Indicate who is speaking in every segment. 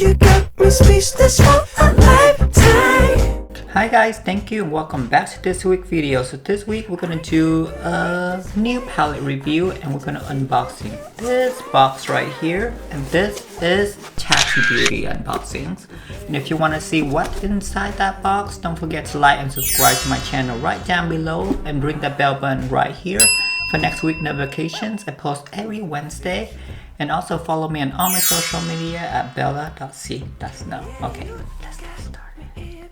Speaker 1: You got me speechless for a lifetime.
Speaker 2: Hi guys, thank you and welcome back to this week's video. So this week we're gonna do a new palette review and we're gonna unboxing this box right here, and this is Tati Beauty unboxings. And if you want to see what's inside that box, don't forget to like and subscribe to my channel right down below and ring that bell button right here for next week notifications. I post every Wednesday. And also follow me on all my social media at bella.c.snow. Okay, let's get started.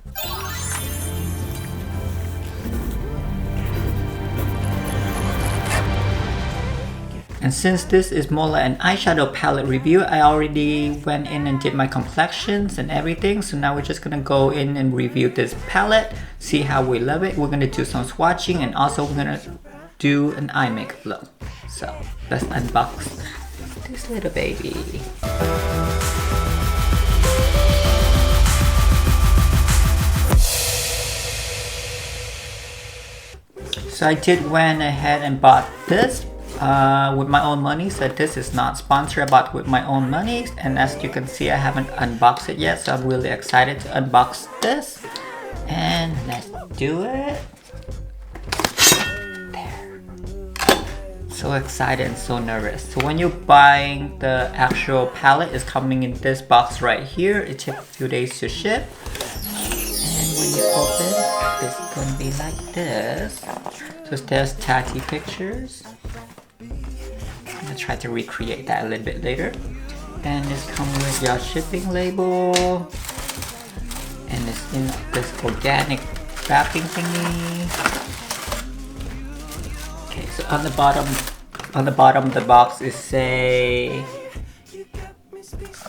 Speaker 2: And since this is more like an eyeshadow palette review, I already went in and did my complexions and everything. So now we're just gonna go in and review this palette, see how we love it. We're gonna do some swatching and also we're gonna do an eye makeup look. So let's unbox this little baby. So I did went ahead and bought this with my own money. So this is not sponsored, I bought with my own money. And as you can see, I haven't unboxed it yet. So I'm really excited to unbox this. And let's do it. So excited and so nervous. So when you're buying the actual palette, it's coming in this box right here. It takes a few days to ship. And when you open, it's gonna be like this. So there's Tati pictures. I'm gonna try to recreate that a little bit later. And it's coming with your shipping label. And it's in this organic wrapping thingy. So on the bottom of the box it say,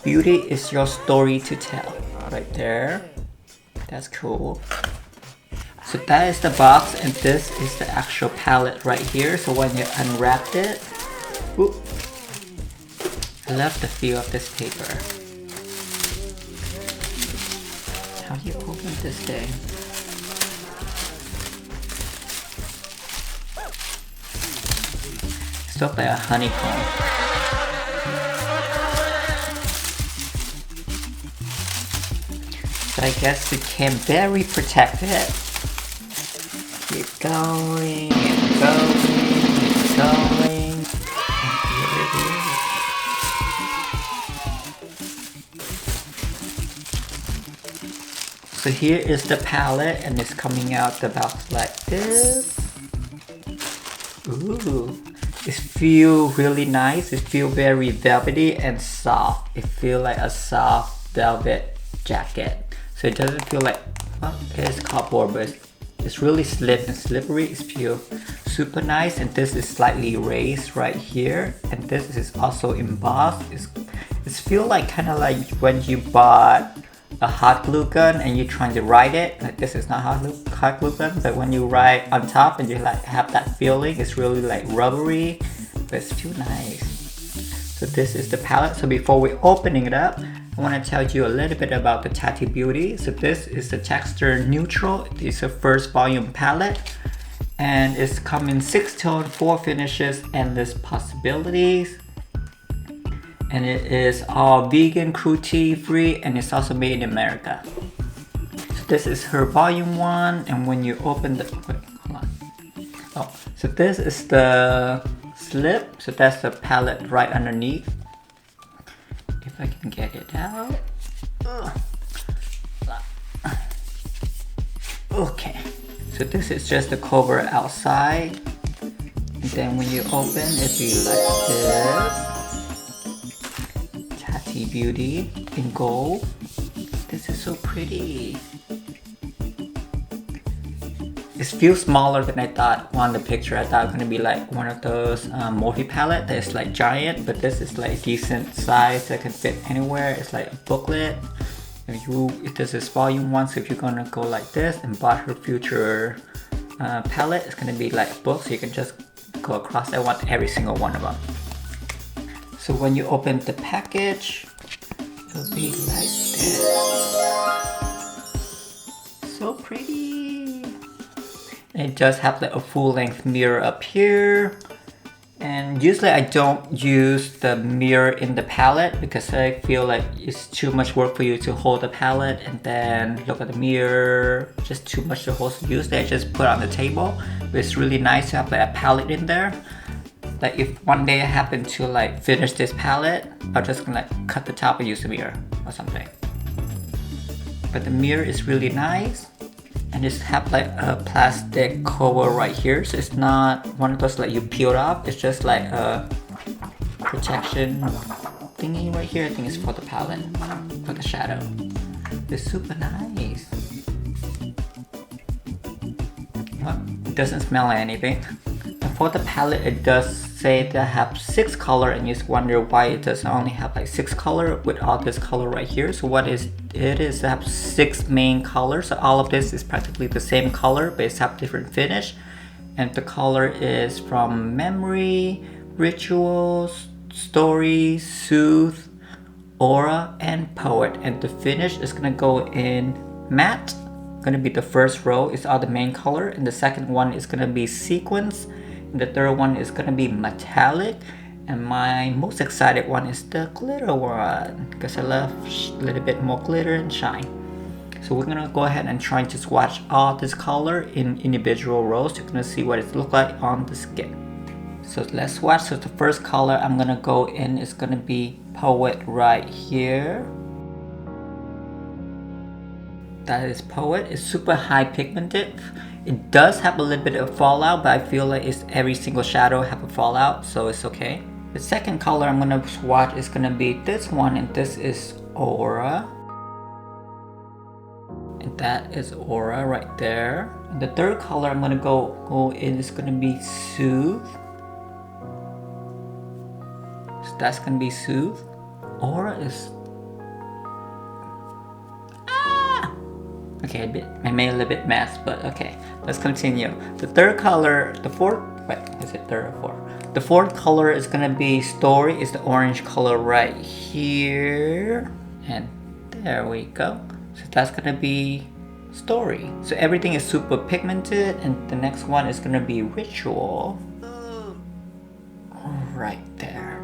Speaker 2: "Beauty is your story to tell." Right there. That's cool. So that is the box, and this is the actual palette right here. So when you unwrap it, whoop, I love the feel of this paper. How do you open this thing? Looks like a honeycomb. So I guess we can very protect it. Keep going, keep going, keep going. And here it is. So here is the palette, and it's coming out the box like this. Ooh. It feels really nice. It feels very velvety and soft. It feels like a soft velvet jacket. So it doesn't feel like, well, it's cardboard, but it's really slip and slippery. It feels super nice. And this is slightly raised right here. And this is also embossed. It feels like kind of like when you bought a hot glue gun and you're trying to write it. Like this is not hot glue gun, but when you write on top and you like have that feeling, it's really like rubbery, but it's too nice. So this is the palette. So before we opening it up, I want to tell you a little bit about the Tati Beauty. So this is the Textured Neutral. It's a first volume palette, and it's come in 6-tone, 4 finishes, endless possibilities. And it is all vegan, cruelty free, and it's also made in America. So this is her volume 1, and when you open the, wait, hold on. Oh, so this is the slip. So that's the palette right underneath. If I can get it out. Okay. So this is just the cover outside. And then when you open, it be like this. Tati Beauty in gold. This is so pretty. It feels smaller than I thought on the picture. I thought it was gonna be like one of those Morphe palette that's like giant, but this is like decent size that can fit anywhere. It's like a booklet. If this is volume 1, so if you're gonna go like this and buy her future palette, it's gonna be like a book, so you can just go across. I want every single one of them. So when you open the package, it'll be like this. So pretty. And it does have like a full length mirror up here. And usually I don't use the mirror in the palette because I feel like it's too much work for you to hold the palette and then look at the mirror, just too much to hold. So usually I just put it on the table, but it's really nice to have like a palette in there. Like if one day I happen to like finish this palette, I'm just gonna like cut the top and use the mirror or something. But the mirror is really nice. And just have like a plastic cover right here, so it's not one of those like you peel off. It's just like a protection thingy right here. I think it's for the palette, for the shadow. It's super nice. Well, it doesn't smell like anything. And for the palette, it does say that I have 6 color, and you just wonder why it doesn't only have like 6 color with all this color right here. So what is it is I have 6 main colors. So all of this is practically the same color, but it's have different finish. And the color is from Memory, Rituals, Story, Soothe, Aura, and Poet. And the finish is gonna go in Matte. Gonna be the first row is all the main color, and the second one is gonna be Sequence. The third one is gonna be Metallic, and my most excited one is the glitter one because I love a little bit more glitter and shine. So we're gonna go ahead and try to swatch all this color in individual rows. You're gonna see what it looks like on the skin. So let's swatch. So the first color I'm gonna go in is gonna be Poet right here. That is Poet. It's super high pigmented. It does have a little bit of fallout, but I feel like it's every single shadow have a fallout, so it's okay. The second color I'm gonna swatch is gonna be this one, and this is Aura. And that is Aura right there. And the third color I'm gonna go in is gonna be Soothe. So that's gonna be Soothe. Aura is okay, I made a little bit mess, but okay, let's continue. The third color, the fourth, wait, is it third or fourth? The fourth color is gonna be Story, is the orange color right here. And there we go. So that's gonna be Story. So everything is super pigmented, and the next one is gonna be Ritual. Right there.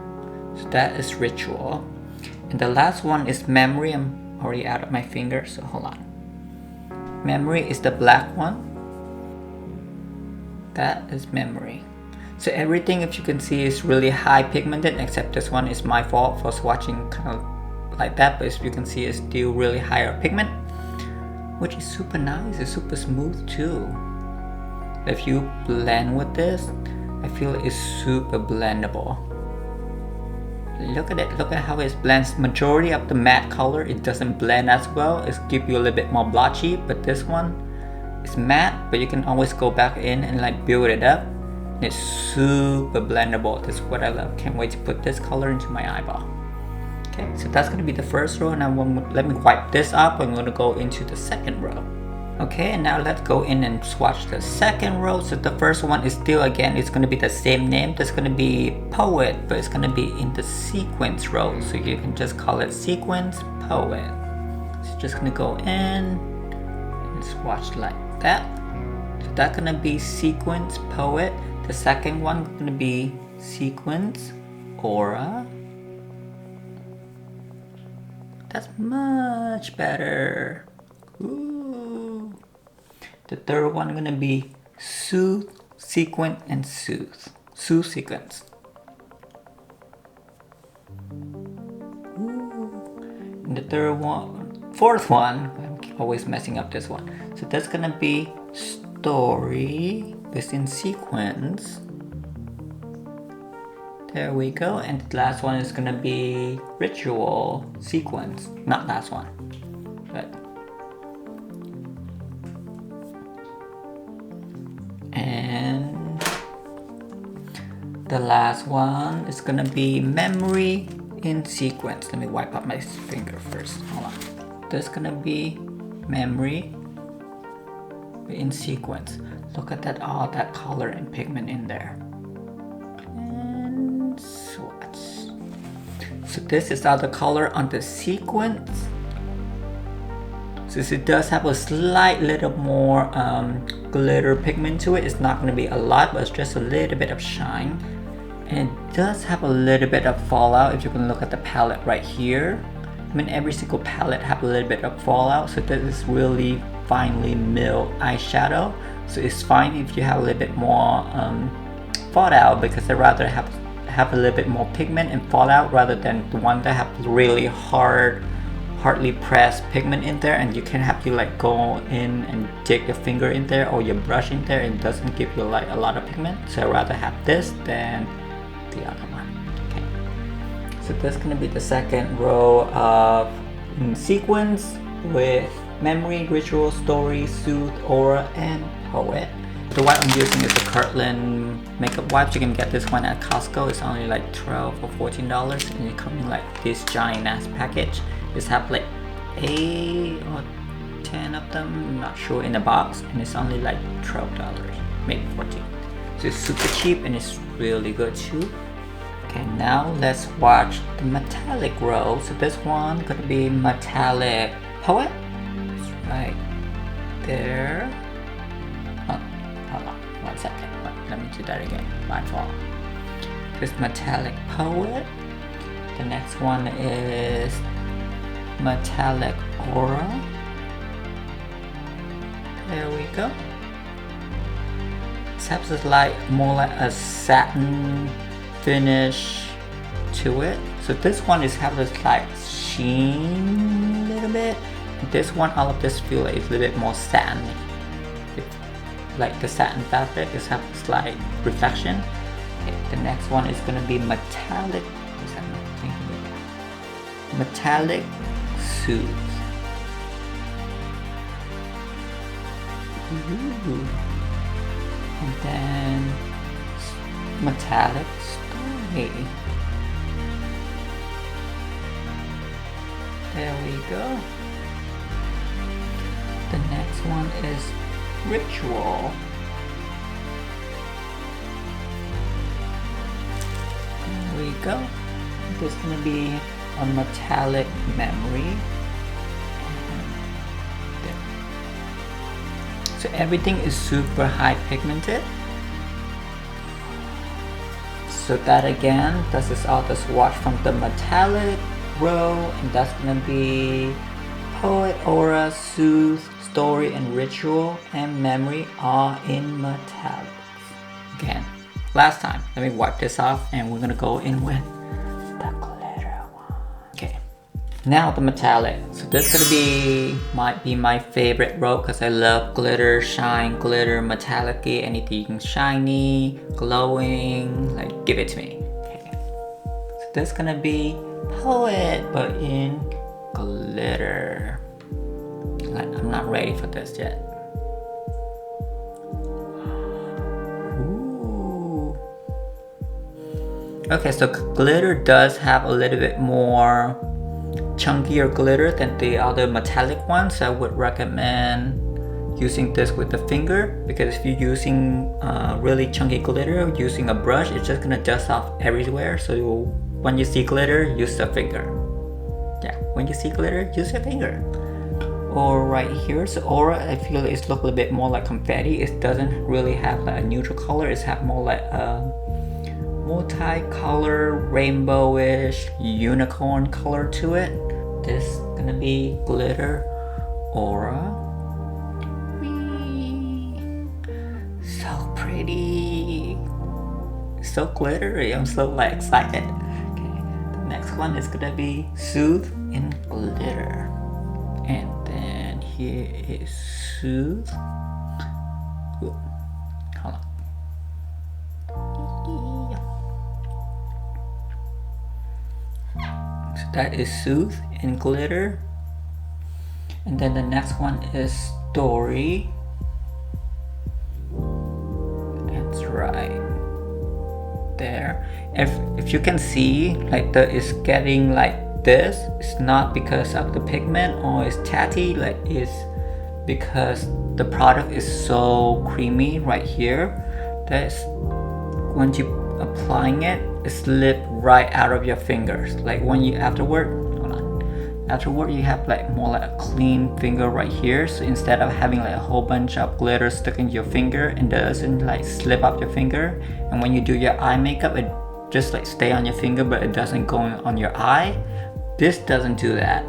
Speaker 2: So that is Ritual. And the last one is Memory. I'm already out of my finger, so hold on. Memory is the black one. That is Memory. So everything, if you can see, is really high pigmented, except this one is my fault for swatching kind of like that, but as you can see, it's still really higher pigment, which is super nice. It's super smooth too. If you blend with this, I feel it's super blendable. Look at it, look at how it blends. Majority of the matte color, it doesn't blend as well. It gives you a little bit more blotchy, but this one is matte, but you can always go back in and like build it up. And it's super blendable. That's what I love. Can't wait to put this color into my eyeball. Okay, so that's gonna be the first row, and now let me wipe this up. I'm gonna go into the second row. Okay, and now let's go in and swatch the second row. So the first one is still, again, it's gonna be the same name. That's gonna be Poet, but it's gonna be in the Sequence row. So you can just call it Sequence Poet. So just gonna go in and swatch like that. So that's gonna be Sequence Poet. The second one gonna be Sequence Aura. That's much better. Ooh. The third one gonna be Soothe, Sequence, and Soothe. Soothe, Sequence. Ooh. And the third one, fourth one, I'm always messing up this one. So that's gonna be Story, it's in Sequence. There we go. And the last one is gonna be Ritual, Sequence. Not last one, but. And the last one is gonna be Memory in Sequence. Let me wipe up my finger first. Hold on. There's gonna be Memory in Sequence. Look at that, all that color and pigment in there. And swatch. So this is all the color on the Sequence. Since it does have a slight little more glitter pigment to it, it's not going to be a lot, but it's just a little bit of shine. And it does have a little bit of fallout if you can look at the palette right here. I mean, every single palette have a little bit of fallout, so this is really finely milled eyeshadow. So it's fine if you have a little bit more fallout, because I'd rather have a little bit more pigment and fallout rather than the one that have really hardly pressed pigment in there, and you can have to like go in and dig your finger in there or your brush in there, and it doesn't give you like a lot of pigment. So I'd rather have this than the other one. Okay, so that's gonna be the second row of sequence with memory, ritual, story, soothe, aura, and poet. The wipe I'm using is the Kirkland makeup wipes. You can get this one at Costco. It's only like $12 or $14, and it comes in like this giant ass package. It's have like 8 or 10 of them, I'm not sure, in the box, and it's only like $12, maybe 14. So it's super cheap and it's really good too. Okay, now let's watch the metallic row. So this one gonna be metallic poet. It's right there. Oh, hold on, 1 second. Let me do that again. My fault. This metallic poet. The next one is metallic aura. There we go. This has like more like a satin finish to it. So this one is have this like sheen a little bit. This one, all of this feel like it's a little bit more satiny. It's like the satin fabric is have a slight reflection. Okay, the next one is gonna be metallic. What's that metallic soothe. Ooh. And then metallic story. There we go. The next one is ritual. There we go. This is gonna be a metallic memory. So everything is super high pigmented. So that again, this is all the swatch from the metallic row, and that's gonna be poet, aura, soothe, story, and ritual, and memory all in metallics. Again, last time, let me wipe this off, and we're gonna go in with the glitter one. Okay, now the metallic. So this gonna might be my favorite row because I love glitter, shine, glitter, metallic-y, anything shiny, glowing, like give it to me. Okay, so this gonna be poet, but in glitter. Like, I'm not ready for this yet. Ooh. Okay, so glitter does have a little bit more chunkier glitter than the other metallic ones. So I would recommend using this with the finger, because if you're using really chunky glitter using a brush, it's just gonna dust off everywhere. So when you see glitter, use the finger. Yeah, when you see glitter, use your finger. Or right here, so aura, I feel it's look a little bit more like confetti. It doesn't really have like a neutral color. It's have more like a multi-color, rainbowish, unicorn color to it. This is gonna be glitter aura. Whee! So pretty, so glittery. I'm so like excited. Okay, the next one is gonna be soothe in glitter, and then here is soothe. Ooh, hold on. So that is soothe in glitter, and then the next one is story. That's right there. If you can see, like it's getting like this, it's not because of the pigment or it's tatty, like it's because the product is so creamy right here. That's when you applying it, it slip right out of your fingers. Like when you afterward you have like more like a clean finger right here. So instead of having like a whole bunch of glitter stuck in your finger, and doesn't like slip up your finger, and when you do your eye makeup, it just like stay on your finger, but it doesn't go on your eye. This doesn't do that.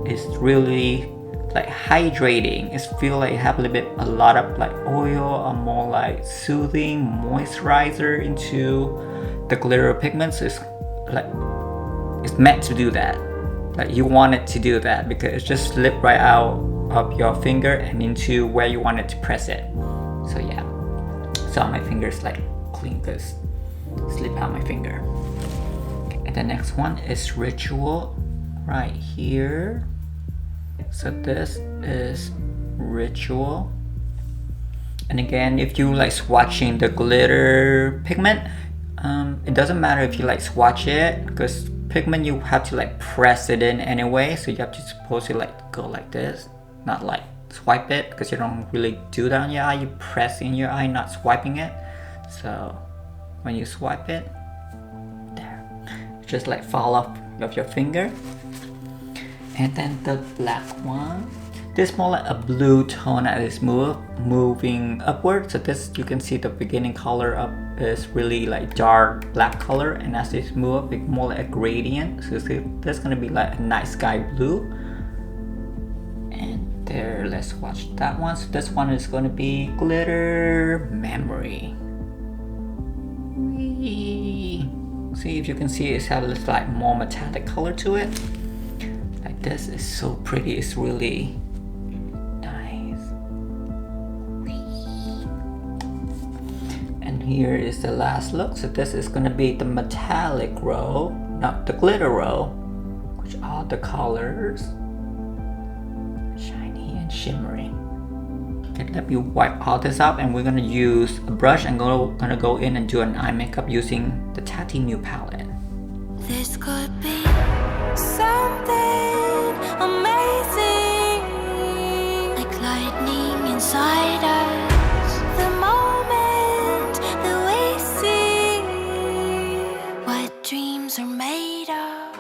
Speaker 2: It's really like hydrating. It feels like you have a lot of like oil or more like soothing moisturizer into the glitter pigments. It's like it's meant to do that. Like you want it to do that because it just slip right out of your finger and into where you want it to press it. So yeah. So my fingers like clean this, slip out my finger. Okay, and the next one is Ritual right here. So this is Ritual. And again, if you like swatching the glitter pigment, it doesn't matter if you like swatch it, because pigment you have to like press it in anyway, so you have to supposed to like go like this, not like swipe it, because you don't really do that on your eye. You press in your eye, not swiping it. So when you swipe it, there, just like fall off of your finger. And then the black one, this more like a blue tone that is moving upward. So this, you can see the beginning color up is really like dark black color, and as it move up, it's more like a gradient. So see, that's gonna be like a nice sky blue. And there, let's watch that one. So this one is gonna be Glitter Memory. Whee! See if you can see, it has a little like more metallic color to it. Like this is so pretty. It's really nice. And here is the last look. So this is gonna be the metallic row, not the glitter row, which are the colors shiny and shimmering. Okay, let me wipe all this up, and we're gonna use a brush and gonna go in and do an eye makeup using the Tati New palette.
Speaker 1: This could be something amazing, like lightning inside us. The moment that we see what dreams are made of.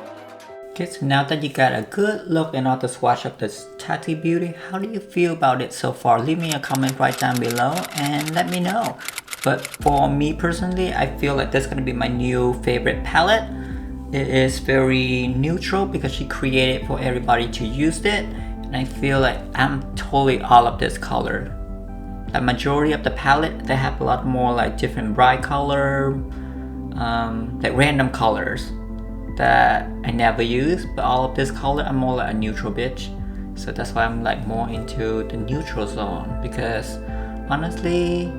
Speaker 2: Okay, so now that you got a good look and all the swatch of this Tati Beauty, how do you feel about it so far? Leave me a comment right down below and let me know. But for me personally, I feel like this is gonna be my new favorite palette. It is very neutral because she created for everybody to use it, and I feel like I'm totally all of this color. The majority of the palette, they have a lot more like different bright color, like random colors that I never use, but all of this color, I'm more like a neutral bitch. So that's why I'm like more into the neutral zone, because honestly,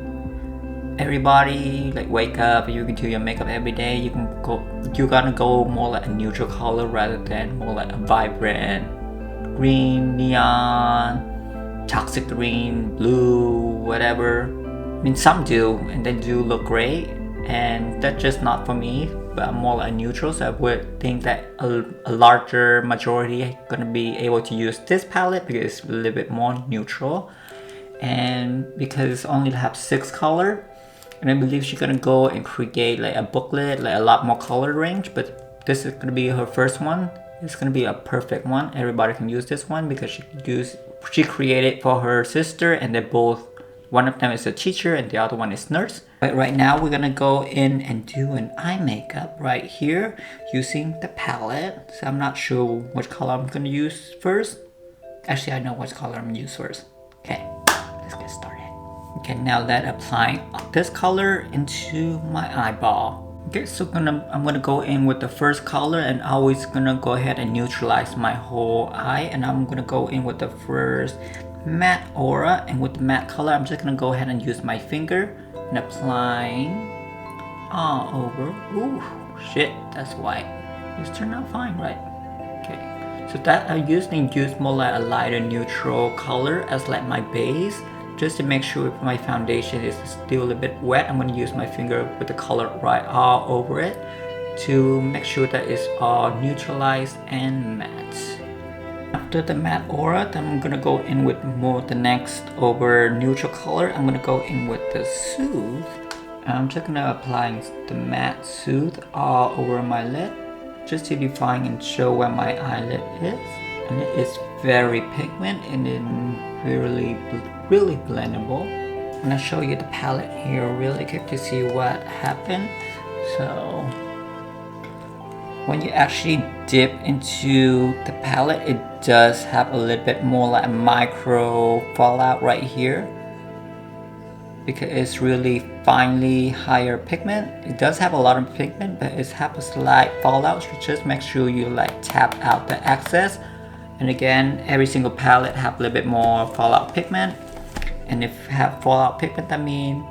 Speaker 2: everybody like wake up, you can do your makeup every day, you're gonna go more like a neutral color rather than more like a vibrant green, neon, toxic green, blue, whatever. I mean, some do, and they do look great, and that's just not for me. But I'm more like a neutral, so I would think that a larger majority are gonna be able to use this palette because it's a little bit more neutral, and because it only have 6 color. And I believe she's gonna go and create like a booklet, like a lot more color range, but this is gonna be her first one. It's gonna be a perfect one. Everybody can use this one because she created for her sister, and they're both, one of them is a teacher and the other one is nurse. But right now we're gonna go in and do an eye makeup right here using the palette. So I'm not sure which color I'm gonna use first. Actually, I know which color I'm gonna use first. Okay, let's get started. Okay, now that applying this color into my eyeball. Okay, so I'm gonna go in with the first color, and always gonna go ahead and neutralize my whole eye. And I'm gonna go in with the first matte aura, and with the matte color, I'm just gonna go ahead and use my finger and applying all over. Ooh, shit, that's white. It's turned out fine, right? Okay, so that I usually use more like a lighter neutral color as like my base. Just to make sure if my foundation is still a little bit wet, I'm going to use my finger with the color right all over it to make sure that it's all neutralized and matte. After the matte aura, then I'm going to go in with more the next over neutral color. I'm going to go in with the Soothe. I'm just going to apply the matte Soothe all over my lid just to define and show where my eyelid is. And it is very pigment and then really blendable. I'm gonna show you the palette here really quick to see what happened. So when you actually dip into the palette, it does have a little bit more like a micro fallout right here, because it's really finely higher pigment. It does have a lot of pigment, but it's have a slight fallout, so just make sure you like tap out the excess. And again, every single palette have a little bit more fallout pigment, and if you have fallout pigment, that means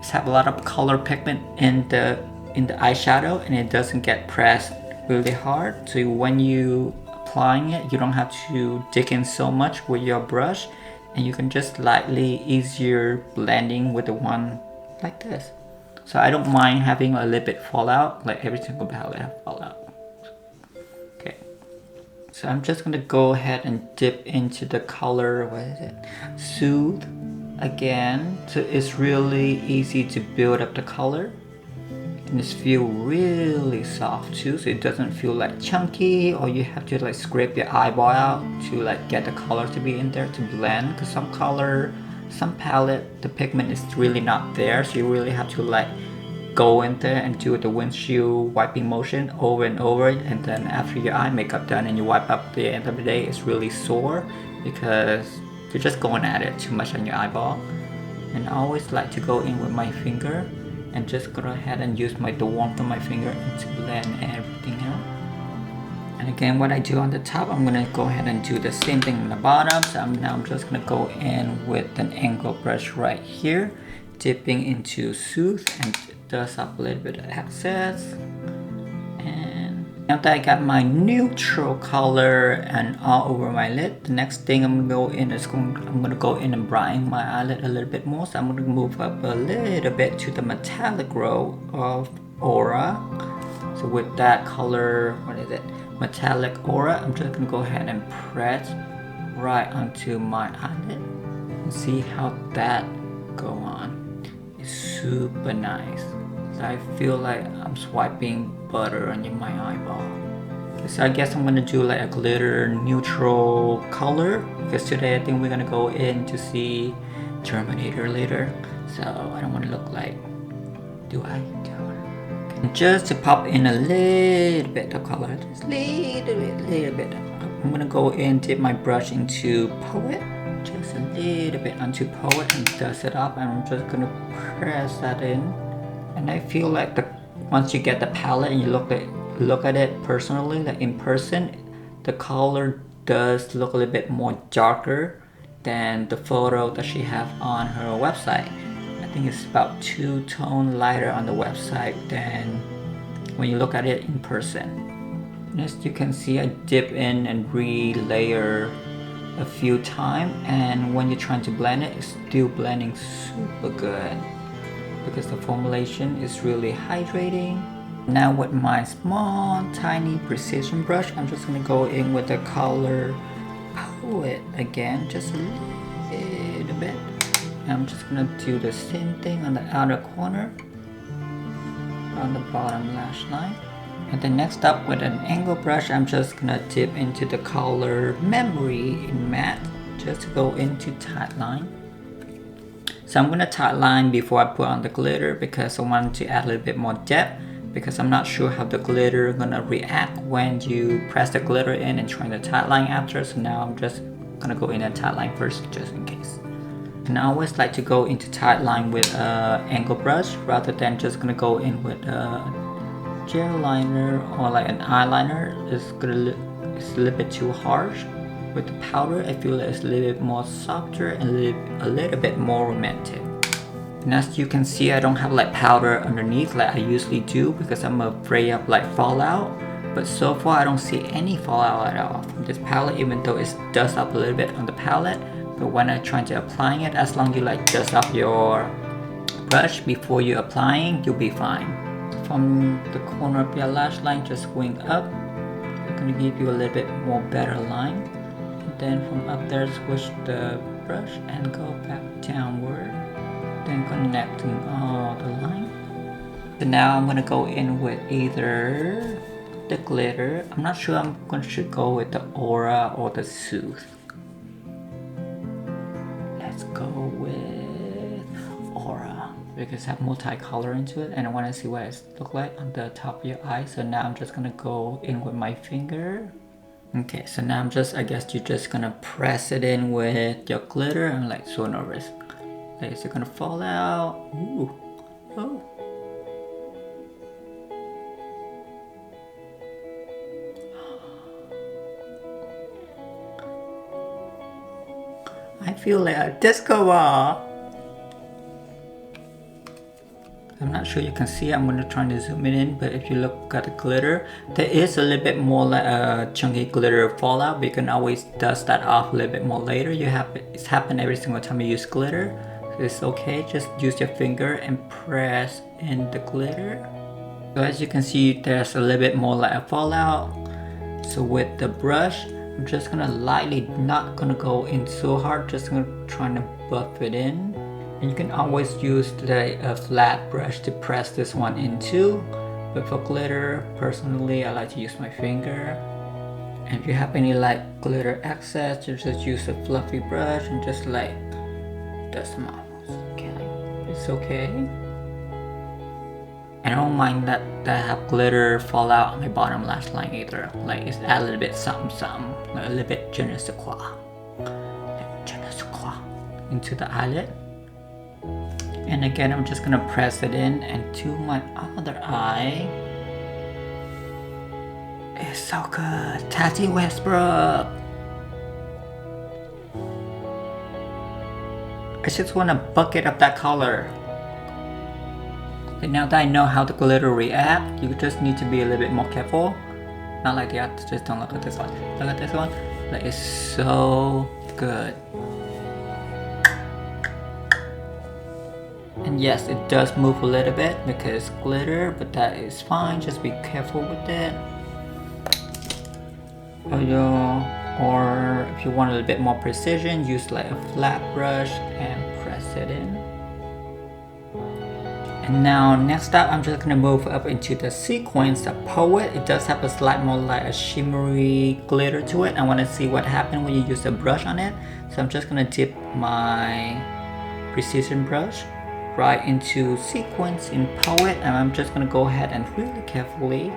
Speaker 2: it's have a lot of color pigment in the eyeshadow, and it doesn't get pressed really hard, so when you applying it, you don't have to dig in so much with your brush, and you can just lightly easier blending with the one like this. So I don't mind having a little bit fallout, like every single palette have fallout. Okay, so I'm just gonna go ahead and dip into the color, what is it, Soothe again. So it's really easy to build up the color, and this feel really soft too, so it doesn't feel like chunky, or you have to like scrape your eyeball out to like get the color to be in there to blend, because some color, some palette, the pigment is really not there, so you really have to like go in there and do the windshield wiping motion over and over, and then after your eye makeup done and you wipe up, the end of the day it's really sore because you're just going at it too much on your eyeball. And I always like to go in with my finger and just go ahead and use the warmth of my finger to blend everything out. And again, what I do on the top, I'm gonna go ahead and do the same thing on the bottom. So I'm just gonna go in with an angle brush right here, dipping into Soothe and dust up a little bit of excess. And now that I got my neutral color and all over my lid, the next thing I'm gonna go in is I'm gonna go in and brighten my eyelid a little bit more. So I'm gonna move up a little bit to the metallic row of Aura. So with that color, what is it? Metallic Aura, I'm just gonna go ahead and press right onto my eyelid and see how that go on. It's super nice. So I feel like I'm swiping butter on my eyeball. So I guess I'm gonna do like a glitter neutral color, because today I think we're gonna go in to see Terminator later. So I don't want to look like, do I? And just to pop in a little bit of color, just little bit. I'm gonna go in, dip my brush into Poet, just a little bit onto Poet and dust it up. And I'm just gonna press that in. And I feel like once you get the palette and you look at it personally, like in person, the color does look a little bit more darker than the photo that she have on her website. I think it's about 2 tone lighter on the website than when you look at it in person. And as you can see, I dip in and re-layer a few times, and when you're trying to blend it, it's still blending super good because the formulation is really hydrating. Now with my small tiny precision brush, I'm just gonna go in with the color Poet again, just a little bit. And I'm just gonna do the same thing on the outer corner, on the bottom lash line. And then next up, with an angle brush, I'm just gonna dip into the color Memory in matte, just to go into tight line. So I'm gonna tight line before I put on the glitter, because I want to add a little bit more depth, because I'm not sure how the glitter gonna react when you press the glitter in and try the tight line after. So now I'm just gonna go in and tight line first, just in case. And I always like to go into tight line with an angle brush rather than just gonna go in with a gel liner or like an eyeliner. It's a little bit too harsh. With the powder, I feel like it's a little bit more softer and a little bit more romantic. And as you can see, I don't have like powder underneath like I usually do, because I'm afraid of like fallout. But so far I don't see any fallout at all from this palette, even though it does up a little bit on the palette. But when I try to applying it, as long as you like dust up your brush before you're applying, you'll be fine. From the corner of your lash line, just going up, I'm gonna give you a little bit more better line. And then from up there, switch the brush and go back downward, then connecting all the line. So now I'm gonna go in with either the glitter. I'm not sure should go with the Aura or the Soothe. Let's go with Aura. because I have multicolor into it and I want to see what it looks like on the top of your eye. So now I'm just gonna go in with my finger. Okay, so now I guess you're just gonna press it in with your glitter. I'm like so nervous. Like, is it gonna fall out? Ooh, oh. I feel like a disco ball. I'm not sure you can see it. I'm gonna try to zoom it in, but if you look at the glitter, there is a little bit more like a chunky glitter fallout, but you can always dust that off a little bit more later. It's happened every single time you use glitter, so it's okay. Just use your finger and press in the glitter. So as you can see, there's a little bit more like a fallout. So with the brush, I'm just gonna lightly, not gonna go in so hard, just gonna try to buff it in. And you can always use a flat brush to press this one in too. But for glitter, personally, I like to use my finger. And if you have any like glitter excess, you just use a fluffy brush and just like dust them off. Okay, it's okay. And I don't mind that I have glitter fall out on my bottom lash line either. Like, it's add a little bit something, like a little bit je ne sais quoi. Je ne sais quoi into the eyelid. And again, I'm just gonna press it in, and to my other eye. It's so good. Tati Westbrook. I just want a bucket of that color. And now that I know how the glitter react, you just need to be a little bit more careful. Not like that, just don't look at this one. Look at this one. Like, it's so good. And yes, it does move a little bit because it's glitter, but that is fine. Just be careful with it. Or if you want a little bit more precision, use like a flat brush and press it in. And now next up, I'm just gonna move up into the sequence, the Poet. It does have a slight more like a shimmery glitter to it. I want to see what happens when you use a brush on it. So I'm just gonna dip my precision brush right into sequence in Poet, and I'm just gonna go ahead and really carefully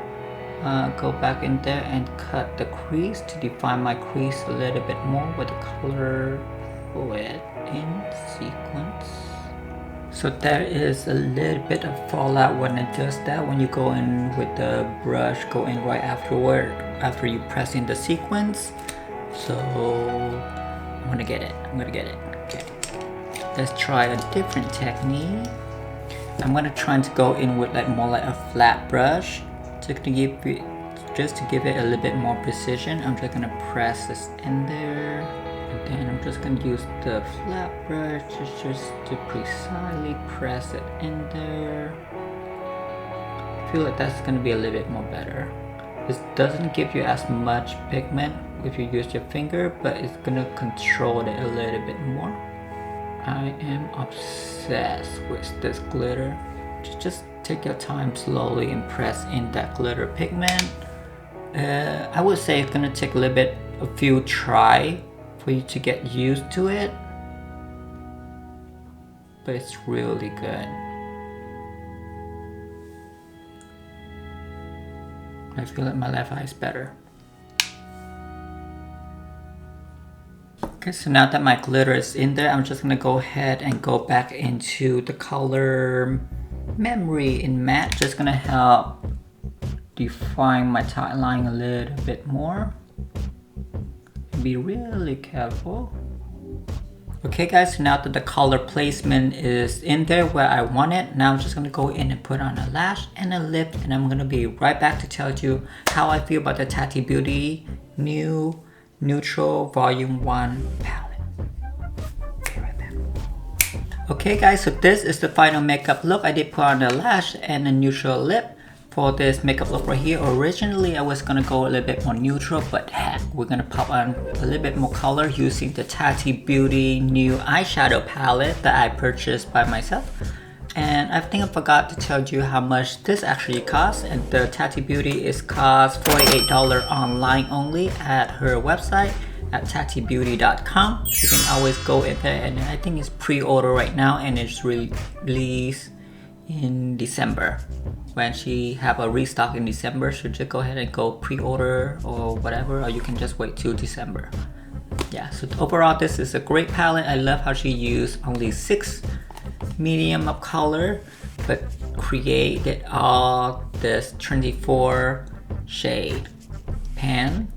Speaker 2: go back in there and cut the crease to define my crease a little bit more with the color Poet in sequence. So there is a little bit of fallout when it does that. When you go in with the brush, go in right afterward, after you press in the sequence. So I'm gonna get it. Okay. Let's try a different technique. I'm gonna try to go in with like more like a flat brush just to give it a little bit more precision. I'm just gonna press this in there, and then I'm just gonna use the flat brush just to precisely press it in there. I feel like that's gonna be a little bit more better. This doesn't give you as much pigment if you use your finger, but it's gonna control it a little bit more. I am obsessed with this glitter. Just take your time slowly and press in that glitter pigment. I would say it's gonna take a few try for you to get used to it, but it's really good. I feel like my left eye is better. Okay, so now that my glitter is in there, I'm just gonna go ahead and go back into the color Memory in matte. Just gonna help define my tight line a little bit more. Be really careful. Okay guys, so now that the color placement is in there where I want it, now I'm just gonna go in and put on a lash and a lip, and I'm gonna be right back to tell you how I feel about the Tati Beauty new Neutral Volume 1 palette. Okay, right back. Okay guys, so this is the final makeup look. I did put on a lash and a neutral lip for this makeup look right here. Originally I was gonna go a little bit more neutral, but heck, we're gonna pop on a little bit more color using the Tati Beauty new eyeshadow palette that I purchased by myself. And I think I forgot to tell you how much this actually costs, and the Tati Beauty is cost $48 online only at her website, at tatibeauty.com. You can always go in there, and I think it's pre-order right now, and it's released in December. When she have a restock in December, so just go ahead and go pre-order or whatever, or you can just wait till December. Yeah, so overall this is a great palette. I love how she used only 6 medium of color but created all this 24 shade pan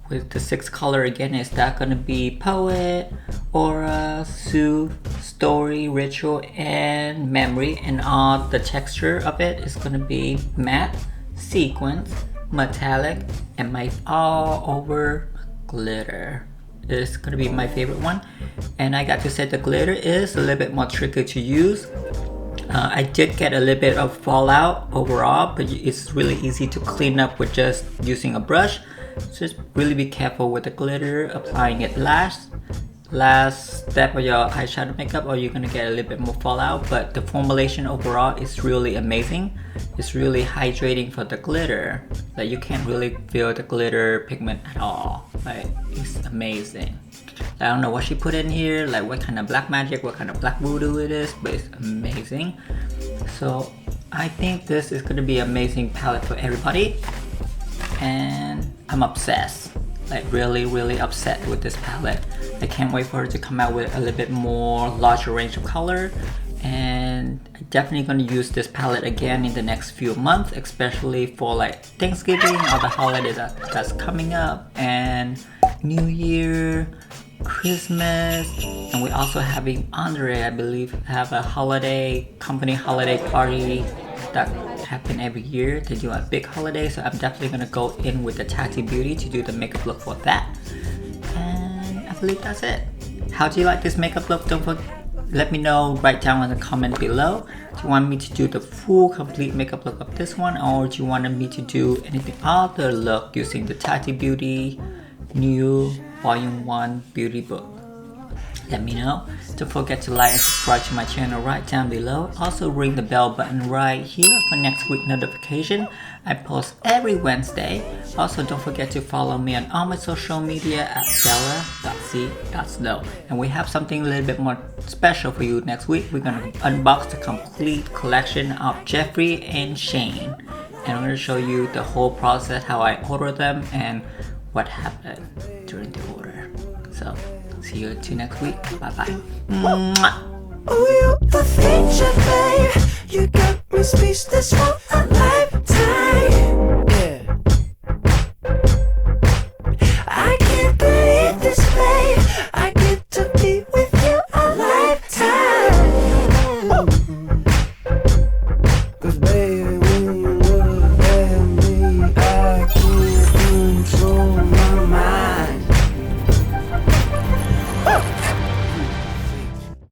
Speaker 2: with the 6 color. Again, is that gonna be Poet, Aura, Soothe, Story, Ritual, and Memory, and all the texture of it is gonna be matte, sequence, metallic, and my all over glitter. It's gonna be my favorite one, and I got to say the glitter is a little bit more tricky to use. I did get a little bit of fallout overall, but it's really easy to clean up with just using a brush. So just really be careful with the glitter, applying it last step of your eyeshadow makeup, or you're gonna get a little bit more fallout. But the formulation overall is really amazing. It's really hydrating for the glitter. Like you can't really feel the glitter pigment at all. Like it's amazing. I don't know what she put in here, like what kind of black magic, what kind of black voodoo it is, but it's amazing. So I think this is gonna be an amazing palette for everybody, and I'm obsessed. Like really upset with this palette. I can't wait for her to come out with a little bit more larger range of color, and I'm definitely gonna use this palette again in the next few months, especially for like Thanksgiving, all the holidays that's coming up, and New Year, Christmas, and we're also having Andre, I believe, have a company holiday party that happen every year. They do a big holiday, so I'm definitely gonna go in with the Tati Beauty to do the makeup look for that. And I believe that's it. How do you like this makeup look? Don't forget, let me know, write down in the comment below. Do you want me to do the full complete makeup look of this one, or do you want me to do anything other look using the Tati Beauty new Volume 1 beauty book? Let me know. Don't forget to like and subscribe to my channel right down below. Also ring the bell button right here for next week notification. I post every Wednesday. Also don't forget to follow me on all my social media at bella.c.snow. And we have something a little bit more special for you next week. We're gonna unbox the complete collection of Jeffree and Shane. And I'm gonna show you the whole process, how I order them and what happened during the order. So see you till next week. Bye bye.
Speaker 1: Oh, you're the feature, babe. You got me speechless for a